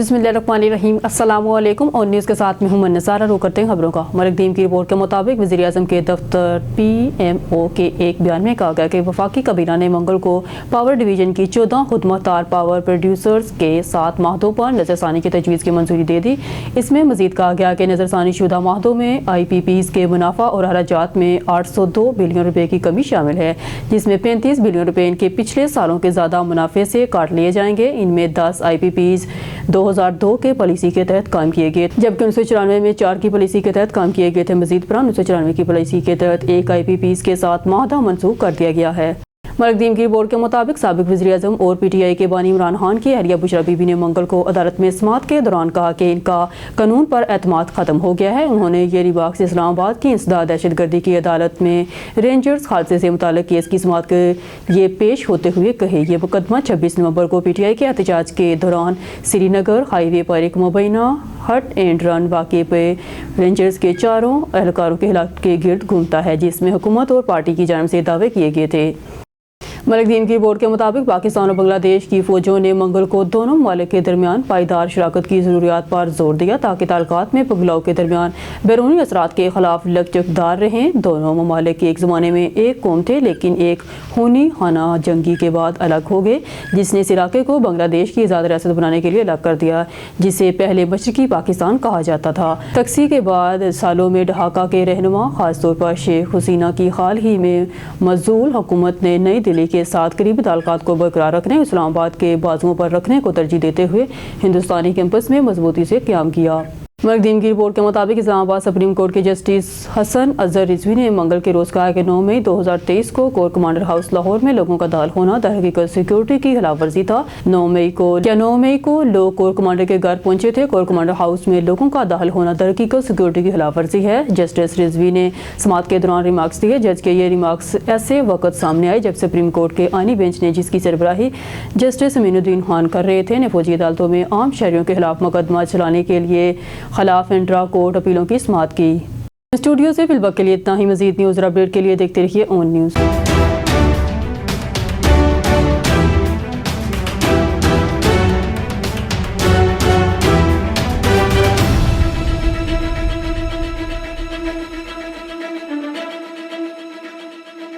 बिस्मिल्लाहिर्रहमानिर्रहीम। अस्सलाम वालेकुम और न्यूज़ के साथ में हूं नज़ारा। रो करते हैं खबरों का। मरकदीम की रिपोर्ट के मुताबिक वज़ीर आज़म के दफ्तर PMO के एक बयान में कहा गया कि वफाकी काबीना ने मंगल को पावर डिवीज़न की 14 खुदमुख्तार पावर प्रोड्यूसर्स के 7 माहदों पर नज़रसानी की तजवीज़ की मंजूरी दे दी। इसमें मज़ीद कहा गया कि नज़रसानी शुदा माहदों में IPPs के मुनाफा और अखराजात में 802 बिलियन रुपये की कमी शामिल है, जिसमें 35 बिलियन रुपये इनके पिछले सालों के ज़्यादा मुनाफे से काट लिए जाएंगे। इनमें 10 IPPs 2002 के पॉलिसी के तहत काम किए गए, जबकि 1994 में 4 की पॉलिसी के तहत काम किए गए थे। मजीद पर 1994 की पॉलिसी के तहत एक IPPs के साथ माहदा मनसूख कर दिया गया है। मरकदीम की रिपोर्ट के मुताबिक साबिक वज़ीर आज़म और PTI के बानी इमरान खान की अहलिया बुशरा बीबी ने मंगल को अदालत में समाअत के दौरान कहा कि इनका कानून पर एतमाद ख़त्म हो गया है। उन्होंने ये रिबाग से इस्लामाबाद की इंसदाद दहशत गर्दी की अदालत में रेंजर्स हादसे से मुताल्लिक़ केस की समाअत के लिए पेश होते हुए कहे। ये मुकदमा 26 नवंबर को PTI के एहतजाज के दौरान श्रीनगर हाईवे पर एक मुबैना हट एंड रन वाक़े पे रेंजर्स के 4 एहलकारों के हिलाकत के गिर्द घूमता है, जिसमें हुकूमत और पार्टी की जानिब से दावे किए गए थे। मरकदीम की रिपोर्ट के मुताबिक पाकिस्तान और बांग्लादेश की फ़ौजों ने मंगल को दोनों ममालिक के दरमियान पायदार शराकत की ज़रूरियात पर जोर दिया ताकि ताल्लुकात में पगलाव के दरमियान बैरूनी असरात के खिलाफ लचकदार रहें। दोनों ममालिक एक ज़माने में एक कौम थे, लेकिन एक खूनी खाना जंगी के बाद अलग हो गए, जिसने इस इलाके को बांग्लादेश की आज़ाद रियासत बनाने के लिए अलग कर दिया, जिसे पहले मशरकी पाकिस्तान कहा जाता था। तकसीम के बाद सालों में ढाका के रहनुमा खासतौर पर शेख हसीना की हाल ही में मज़ूल हुकूमत ने नई दिल्ली के साथ करीबी ताल्लुकात को बरकरार रखने, इस्लामाबाद के बाजुओं पर रखने को तरजीह देते हुए हिंदुस्तानी कैंपस में मजबूती से क़याम किया। मरकदीम की रिपोर्ट के मुताबिक इस्लामाबाद सुप्रीम कोर्ट के जस्टिस हसन अजहर रिजवी ने मंगल के रोज़ कहा कि 9 मई 2023 को कोर कमांडर हाउस लाहौर में लोगों का दाखिल होना दरहकीकत सिक्योरिटी की खिलाफ वर्जी था। 9 मई को लोग कोर कमांडर के घर पहुंचे थे। कोर कमांडर हाउस में लोगों का दाखिल होना दरहकीकत सिक्योरिटी की खिलाफ वर्जी है। जस्टिस रिजवी ने समाअत के दौरान रिमार्क्स दिए। जज के ये रिमार्क्स ऐसे वक्त सामने आए जब सुप्रीम कोर्ट के आईनी बेंच ने, जिसकी सरबराही जस्टिस अमीनुद्दीन खान कर रहे थे, ने फौजी अदालतों में आम शहरियों के खिलाफ मुकदमा चलाने के लिए खिलाफ इंट्रा कोर्ट अपीलों की समाअत की। स्टूडियो से फिलहाल के लिए इतना ही। मजीद न्यूज़ और अपडेट के लिए देखते रहिए ऑन न्यूज़।